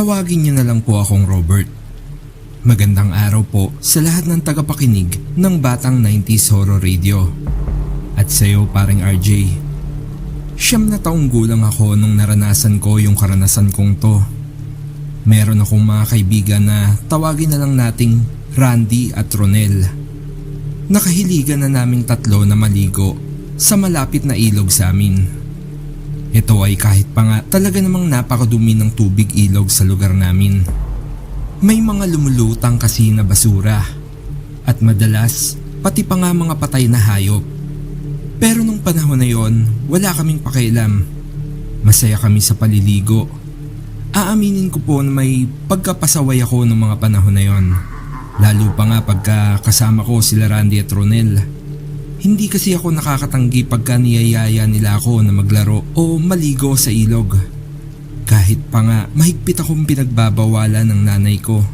Tawagin niyo na lang po akong Robert. Magandang araw po sa lahat ng tagapakinig ng Batang 90s Horror Radio. At sa iyo, paring RJ. 9 na taong gulang ako nung naranasan ko yung karanasan kong to. Meron akong mga kaibigan na tawagin na lang nating Randy at Ronel. Nakahiligan na naming tatlo na maligo sa malapit na ilog sa amin. Ito ay kahit pa nga talaga namang napakadumi ng tubig ilog sa lugar namin. May mga lumulutang kasi na basura at madalas pati pa nga mga patay na hayop. Pero nung panahon na yon, wala kaming pakialam. Masaya kami sa paliligo. Aaminin ko po na may pagkapasaway ako ng mga panahon na yon. Lalo pa nga pagka kasama ko sila Randy at Ronel. Hindi kasi ako nakakatanggi pagka niyayaya nila ako na maglaro o maligo sa ilog. Kahit pa nga mahigpit akong pinagbabawalan ng nanay ko.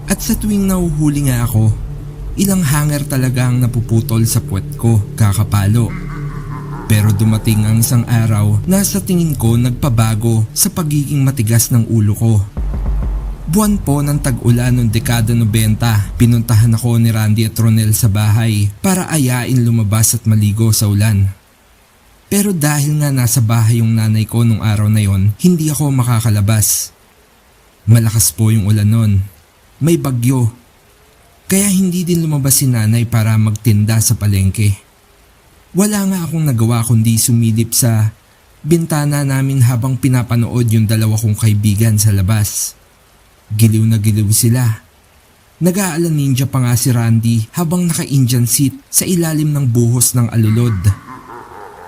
At sa tuwing nahuhuli nga ako, ilang hanger talaga ang napuputol sa puwet ko kakapalo. Pero dumating ang isang araw na sa tingin ko nagpabago sa pagiging matigas ng ulo ko. Buwan po ng tag-ulan noong dekada 90, pinuntahan ako ni Randy at Ronel sa bahay para ayain lumabas at maligo sa ulan. Pero dahil nga nasa bahay yung nanay ko nung araw na yon, hindi ako makakalabas. Malakas po yung ulan nun. May bagyo. Kaya hindi din lumabas si nanay para magtinda sa palengke. Wala nga akong nagawa kundi sumilip sa bintana namin habang pinapanood yung dalawa kong kaibigan sa labas. Giliw na giliw sila. Nag-aalan ninja pa nga si Randy habang naka-Indian seat sa ilalim ng buhos ng alulod.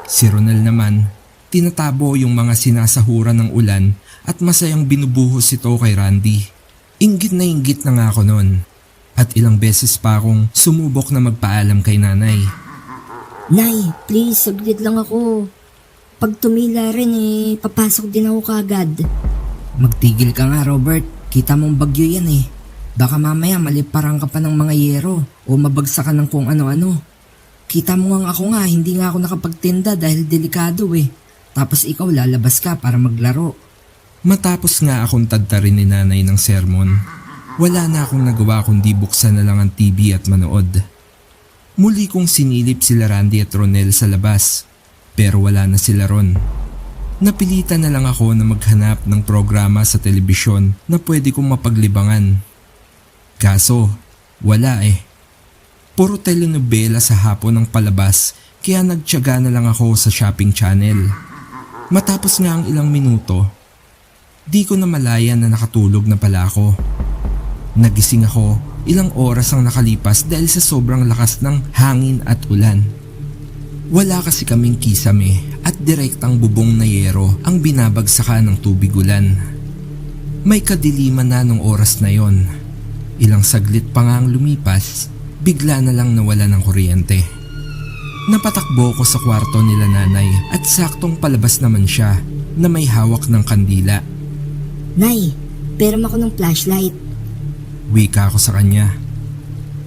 Si Ronel naman, tinatabo yung mga sinasahuran ng ulan at masayang binubuhos ito kay Randy. Inggit na nga ako noon at ilang beses pa akong sumubok na magpaalam kay nanay. Nay, please, saglit lang ako. Pag tumila rin papasok din ako kagad. Magtigil ka nga, Robert. Kita mong bagyo yan Baka mamaya maliparang ka pa ng mga yero o mabagsakan ng kung ano-ano. Kita mo nga ako nga, hindi nga ako nakapagtinda dahil delikado Tapos ikaw lalabas ka para maglaro. Matapos nga akong tadtarin ni nanay ng sermon, wala na akong nagawa kundi buksan na lang ang TV at manood. Muli kong sinilip sila Randy at Ronel sa labas, pero wala na sila ron. Napilitan na lang ako na maghanap ng programa sa telebisyon na pwede kong mapaglibangan. Kaso, wala Puro telenovela sa hapon ng palabas kaya nagtiyaga na lang ako sa shopping channel. Matapos nga ang ilang minuto, di ko na malaya na nakatulog na pala ako. Nagising ako ilang oras ang nakalipas dahil sa sobrang lakas ng hangin at ulan. Wala kasi kaming kisame at direktang bubong na yero ang binabagsakan ng tubig ulan. May kadiliman na nung oras na yon. Ilang saglit pa nga ang lumipas, bigla na lang nawala ng kuryente. Napatakbo ko sa kwarto nila nanay at saktong palabas naman siya na may hawak ng kandila. Nay, peram ako ng flashlight. Wika ko sa kanya.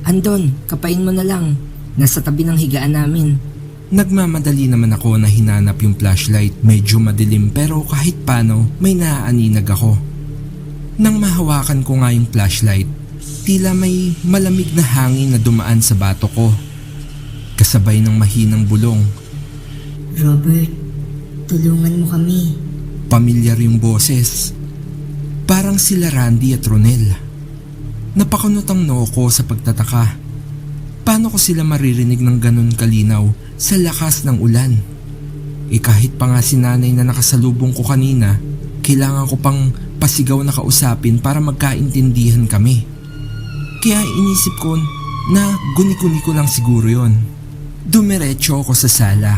Andon, kapain mo na lang. Nasa tabi ng higaan namin. Nagmamadali naman ako na hinanap yung flashlight. Medyo madilim pero kahit paano may naaaninag ako. Nang mahawakan ko nga yung flashlight, tila may malamig na hangin na dumaan sa bato ko. Kasabay ng mahinang bulong. Robert, tulungan mo kami. Pamilyar yung boses. Parang sila Randy at Ronel. Napakunotang noo ko sa pagtataka. Paano ko sila maririnig ng ganun kalinaw sa lakas ng ulan? Kahit pa nga si nanay na nakasalubong ko kanina, kailangan ko pang pasigaw na kausapin para magkaintindihan kami. Kaya inisip ko na guni-guni ko lang siguro yon. Dumiretso ako sa sala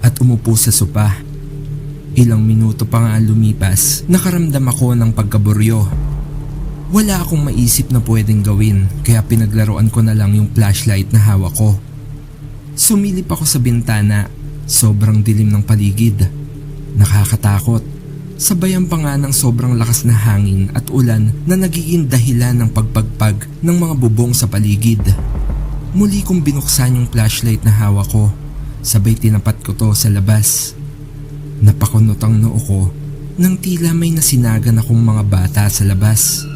at umupo sa sopa. Ilang minuto pa nga lumipas, nakaramdam ako ng pagkaburyo. Wala akong maisip na pwedeng gawin kaya pinaglaruan ko na lang yung flashlight na hawak ko. Sumilip ako sa bintana, sobrang dilim ng paligid. Nakakatakot. Sabayan pa nga ng sobrang lakas na hangin at ulan na nagiging dahilan ng pagpagpag ng mga bubong sa paligid. Muli kong binuksan yung flashlight na hawak ko, sabay tinapat ko to sa labas. Napakunot ang noo ko nang tila may nasinagan akong mga bata sa labas.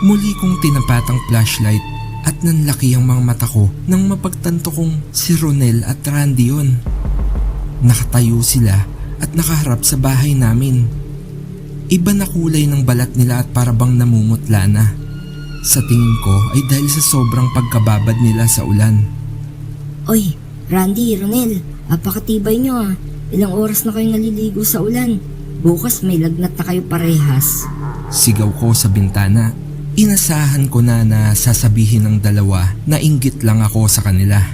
Muli kong tinapat ang flashlight at nanlaki ang mga mata ko nang mapagtanto kong si Ronel at Randy yun. Nakatayo sila at nakaharap sa bahay namin. Iba na kulay ng balat nila at parabang namumutla na. Sa tingin ko ay dahil sa sobrang pagkababad nila sa ulan. Oy, Randy, Ronel, apakatibay nyo ah. Ilang oras na kayo naliligo sa ulan. Bukas may lagnat na kayo parehas. Sigaw ko sa bintana. Inasahan ko na sasabihin ng dalawa na inggit lang ako sa kanila.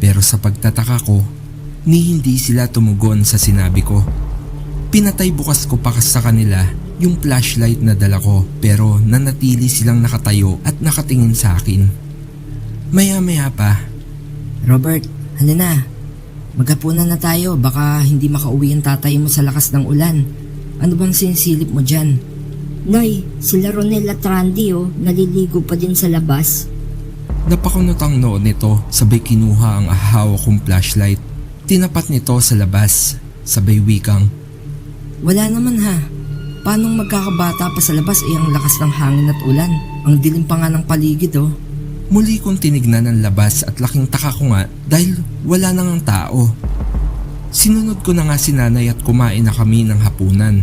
Pero sa pagtataka ko, hindi sila tumugon sa sinabi ko. Pinatay bukas ko pa sa kanila yung flashlight na dala ko pero nanatili silang nakatayo at nakatingin sa akin. Maya-maya pa. Robert, ano na? Maghapunan na tayo, baka hindi makauwi ang tatay mo sa lakas ng ulan. Ano bang sinisilip mo dyan? Nay, sila Ronel at Randy naliligo pa din sa labas. Napakunot ang noon nito sabay kinuha ang hawak kong flashlight. Tinapat nito sa labas sabay wikang, Wala naman ha. Paanong magkakabata pa sa labas ang lakas ng hangin at ulan? Ang dilim pa nga ng paligid Muli kong tinignan ang labas at laking taka ko nga dahil wala nang ang tao. Sinunod ko na nga si nanay at kumain na kami ng hapunan.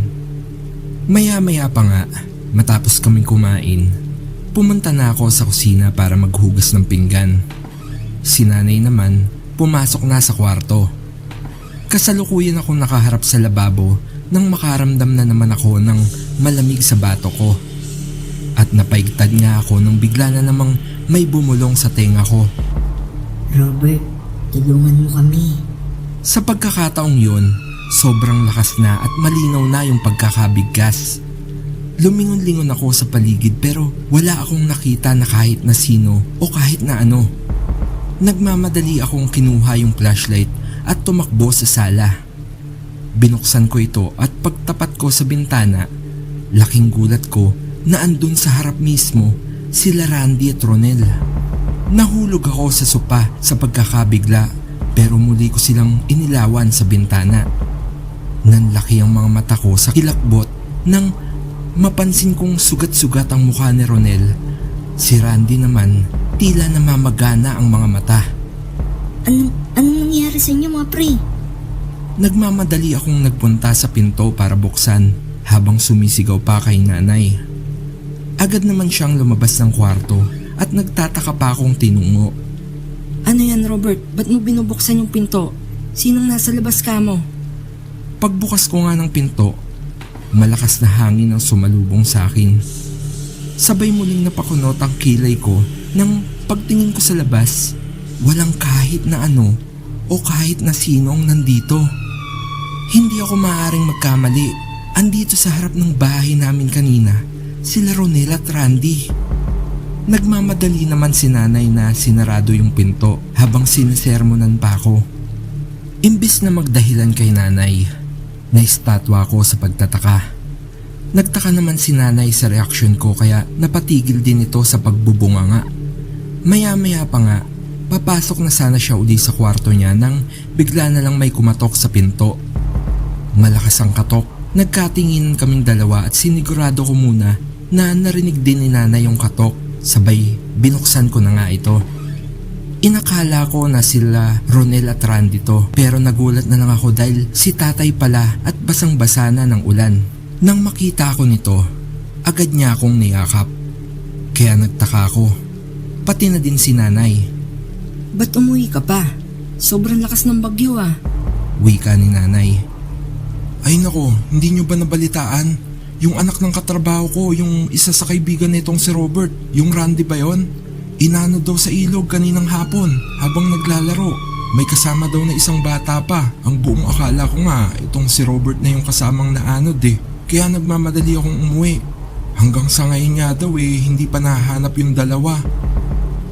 Maya-maya pa nga, matapos kaming kumain, pumunta na ako sa kusina para maghugas ng pinggan. Si nanay naman, pumasok na sa kwarto. Kasalukuyan akong nakaharap sa lababo nang makaramdam na naman ako ng malamig sa bato ko. At napaigtad nga ako nang bigla na namang may bumulong sa tenga ko. Robert, tulungan mo kami. Sa pagkakataong yun, sobrang lakas na at malinaw na yung pagkakabigkas. Lumingon-lingon ako sa paligid pero wala akong nakita na kahit na sino o kahit na ano. Nagmamadali akong kinuha yung flashlight at tumakbo sa sala. Binuksan ko ito at pagtapat ko sa bintana, laking gulat ko na andun sa harap mismo sila Randy at Ronel. Nahulog ako sa sopa sa pagkakabigla pero muli ko silang inilawan sa bintana. Nanlaki ang mga mata ko sa kilakbot nang mapansin kong sugat-sugat ang mukha ni Ronel. Si Randy naman, tila namamagana ang mga mata. Anong nangyari sa inyo mga pre? Nagmamadali akong nagpunta sa pinto para buksan habang sumisigaw pa kay nanay. Agad naman siyang lumabas ng kwarto at nagtataka pa akong tinungo. Ano yan Robert? Ba't mo binubuksan yung pinto? Sinong nasa labas ka mo? Pagbukas ko nga ng pinto, malakas na hangin ang sumalubong sa akin. Sabay muling napakunot ang kilay ko nang pagtingin ko sa labas, walang kahit na ano o kahit na sino ang nandito. Hindi ako maaaring magkamali. Andito sa harap ng bahay namin kanina, sila Ronel at Randy. Nagmamadali naman si nanay na sinarado yung pinto habang sinisermonan pa ako. Imbis na magdahilan kay nanay, naistatwa ako sa pagtataka. Nagtaka naman si nanay sa reaksyon ko kaya napatigil din ito sa pagbubunganga. Maya-maya pa nga, papasok na sana siya uli sa kwarto niya nang bigla na lang may kumatok sa pinto. Malakas ang katok, nagkatingin kaming dalawa at sinigurado ko muna na narinig din ni nanay yung katok, sabay binuksan ko na nga ito. Inakala ko na sila Ronel at Randy to pero nagulat na lang ako dahil si tatay pala at basang-basa na ng ulan. Nang makita ko nito, agad niya akong niyakap. Kaya nagtaka ako, pati na din si nanay. Ba't umuwi ka pa? Sobrang lakas ng bagyo Wika ni nanay. Ay nako, hindi nyo ba nabalitaan? Yung anak ng katrabaho ko, yung isa sa kaibigan nitong si Robert, yung Randy ba yun? Inano daw sa ilog kaninang hapon habang naglalaro. May kasama daw na isang bata pa. Ang buong akala ko nga, itong si Robert na yung kasamang naanod Kaya nagmamadali akong umuwi. Hanggang sa ngayon nga daw hindi pa nahanap yung dalawa.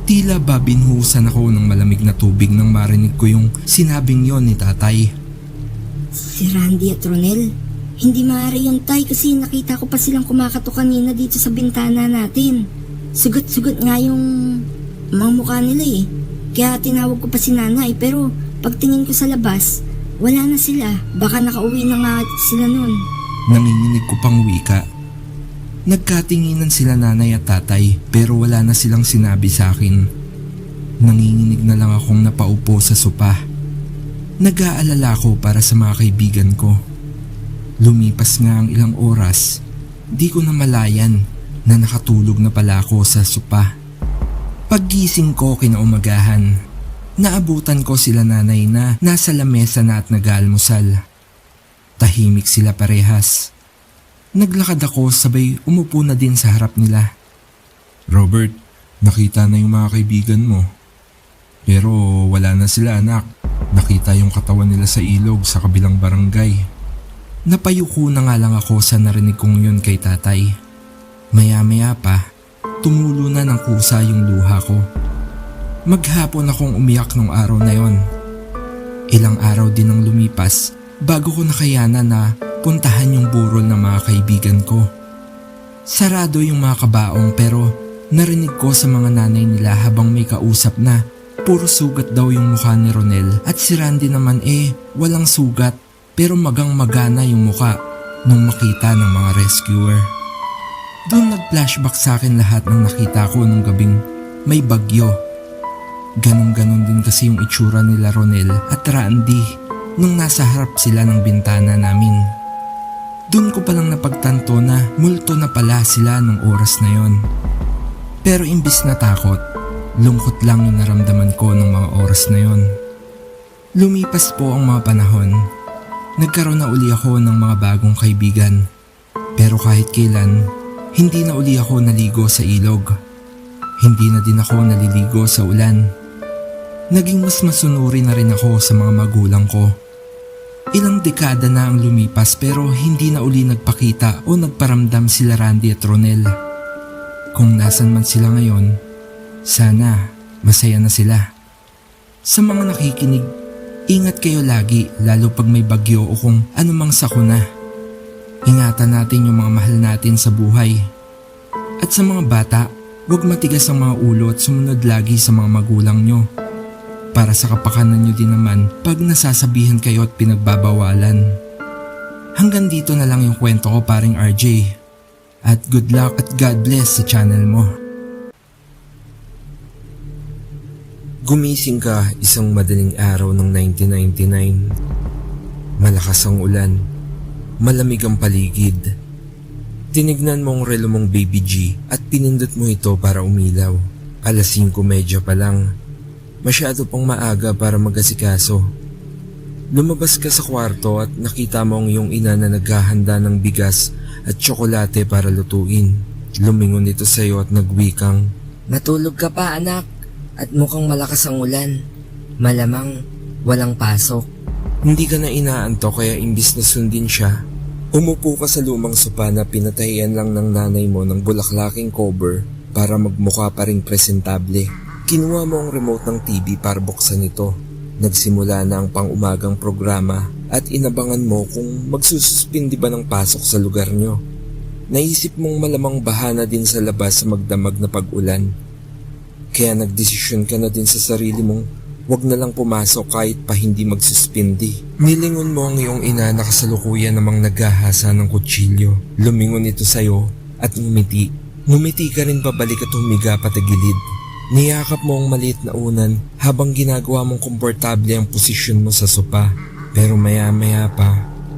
Tila ba binhusan ako ng malamig na tubig nang marinig ko yung sinabing yon ni tatay. Si Randy at Ronel? Hindi maaari yan tay kasi nakita ko pa silang kumakatok kanina dito sa bintana natin. Sugat-sugat nga yung mga mukha nila Kaya tinawag ko pa si nanay pero pagtingin ko sa labas, wala na sila. Baka nakauwi na nga sila nun. Nanginginig ko pang wika. Nagkatinginan sila nanay at tatay pero wala na silang sinabi sa akin. Nanginginig na lang akong napaupo sa sopa. Nag-aalala ko para sa mga kaibigan ko. Lumipas nga ang ilang oras, di ko na malayan na nakatulog na pala ako sa sopa. Paggising ko kinaumagahan, naabutan ko sila nanay na nasa lamesa na at nag-aalmusal. Tahimik sila parehas. Naglakad ako sabay umupo na din sa harap nila. Robert, nakita na yung mga kaibigan mo. Pero wala na sila anak. Nakita yung katawan nila sa ilog sa kabilang barangay. Napayuko na nga lang ako sa narinig kong yun kay tatay. Maya-maya pa, tumulo na ng kusa yung luha ko. Maghapon akong umiyak nung araw na yon. Ilang araw din ang lumipas bago ko nakayanan na puntahan yung burol ng mga kaibigan ko. Sarado yung mga kabaong pero narinig ko sa mga nanay nila habang may kausap na puro sugat daw yung mukha ni Ronel at si Randy naman walang sugat pero magang-magana yung mukha nung makita ng mga rescuer. Doon nag-flashback sa akin lahat ng nakita ko nung gabing may bagyo. Ganon-ganon din kasi yung itsura nila Ronel at Randy nung nasa harap sila ng bintana namin. Doon ko palang napagtanto na multo na pala sila nung oras na yon. Pero imbis na takot, lungkot lang yung naramdaman ko nung mga oras na yon. Lumipas po ang mga panahon. Nagkaroon na uli ako ng mga bagong kaibigan. Pero kahit kailan, hindi na uli ako naligo sa ilog. Hindi na din ako naliligo sa ulan. Naging mas masunuri na rin ako sa mga magulang ko. Ilang dekada na ang lumipas pero hindi na uli nagpakita o nagparamdam sila Randy at Ronel. Kung nasan man sila ngayon, sana masaya na sila. Sa mga nakikinig, ingat kayo lagi lalo pag may bagyo o kung anumang sakuna. Ingatan natin yung mga mahal natin sa buhay. At sa mga bata, huwag matigas ang mga ulo at sumunod lagi sa mga magulang nyo. Para sa kapakanan nyo din naman pag nasasabihan kayo at pinagbabawalan. Hanggang dito na lang yung kwento ko paring RJ. At good luck at God bless sa channel mo. Gumising ka isang madaling araw ng 1999. Malakas ang ulan. Malamig ang paligid. Tinignan mo ang relo mong Baby G at pinindot mo ito para umilaw. 5:30 pa lang. Masyado pang maaga para mag-asikaso. Lumabas ka sa kwarto at nakita mo ang iyong ina na naghahanda ng bigas at tsokolate para lutuin. Lumingon ito sa iyo at nagwikang, Natulog ka pa anak at mukhang malakas ang ulan. Malamang walang pasok. Hindi ka na inaantok kaya imbis na sundin siya, umupo ka sa lumang sopa na pinatahian lang ng nanay mo ng bulaklaking cover para magmukha pa ring presentable. Kinuha mo ang remote ng TV para buksan ito. Nagsimula na ang pang-umagang programa at inabangan mo kung magsususpindi ba ng pasok sa lugar nyo. Naisip mong malamang bahana din sa labas sa magdamag na pag-ulan. Kaya nagdesisyon ka na din sa sarili mong wag na lang pumasok kahit pa hindi magsuspindi. Nilingon mo ang iyong ina na kasalukuyan namang naghahasa ng kutsilyo. Lumingon ito sa'yo at ngumiti. Ngumiti ka rin pabalik at humiga patagilid. Niyakap mo ang maliit na unan habang ginagawa mong komportable ang posisyon mo sa sopa. Pero maya-maya pa,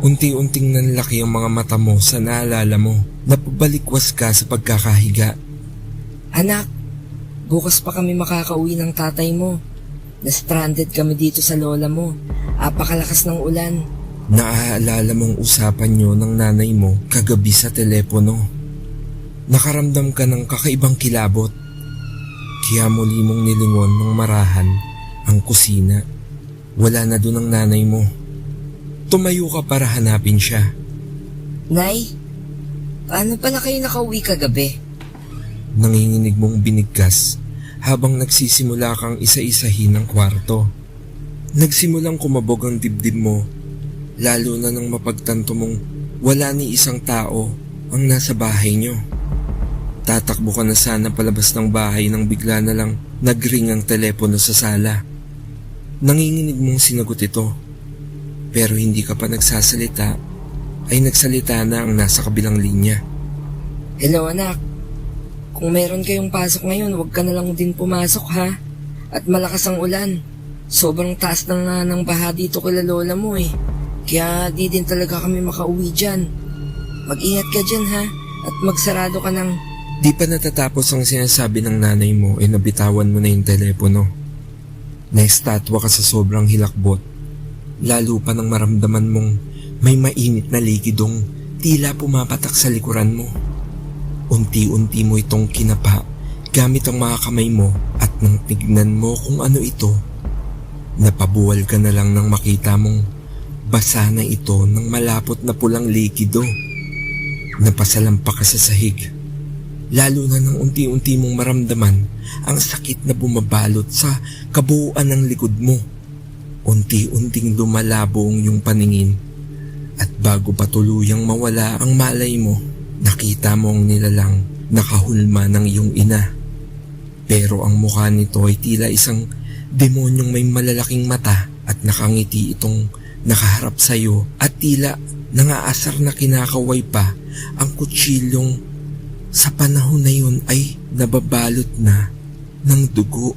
unti-unting nanlaki ang mga mata mo sa naalala mo na pabalikwas ka sa pagkakahiga. Anak, bukas pa kami makakauwi ng tatay mo. Na-stranded kami dito sa lola mo. Apakalakas ng ulan. Naaalala mong usapan nyo ng nanay mo kagabi sa telepono. Nakaramdam ka ng kakaibang kilabot. Kaya muli mong nilingon ng marahan ang kusina. Wala na dun ang nanay mo. Tumayo ka para hanapin siya. Nay, paano pala kayo nakauwi kagabi? Nanginginig mong binigkas habang nagsisimula kang isa-isahin ng kwarto. Nagsimulang kumabog ang dibdib mo, lalo na nang mapagtanto mong wala ni isang tao ang nasa bahay nyo. Tatakbo ka na sana palabas ng bahay nang bigla na lang nagring ang telepono sa sala. Nanginginig mong sinagot ito, pero hindi ka pa nagsasalita ay nagsalita na ang nasa kabilang linya. Hello anak, kung meron kayong pasok ngayon, huwag ka na lang din pumasok ha. At malakas ang ulan. Sobrang taas ng baha dito kila lola mo eh. Kaya di din talaga kami makauwi dyan. Mag-ingat ka dyan ha, at magsarado ka ng... Di pa natatapos ang sinasabi ng nanay mo ay nabitawan mo na yung telepono. Naistatwa ka sa sobrang hilakbot. Lalo pa nang maramdaman mong may mainit na likidong tila pumapatak sa likuran mo. Unti-unti mo itong kinapa gamit ang mga kamay mo at nang tignan mo kung ano ito, napabuwal ka na lang nang makita mong basa na ito ng malapot na pulang likido. Napasalampak ka sa sahig. Lalo na nang unti-unti mong maramdaman ang sakit na bumabalot sa kabuuan ng likod mo. Unti-unting lumalabo ang iyong paningin at bago pa tuluyang mawala ang malay mo, nakita mo ang nilalang nakahulma ng iyong ina. Pero ang mukha nito ay tila isang demonyong may malalaking mata at nakangiti itong nakaharap sa iyo at tila nangaasar na kinakaway pa ang kutsilyong sa panahon na yun ay nababalot na ng dugo.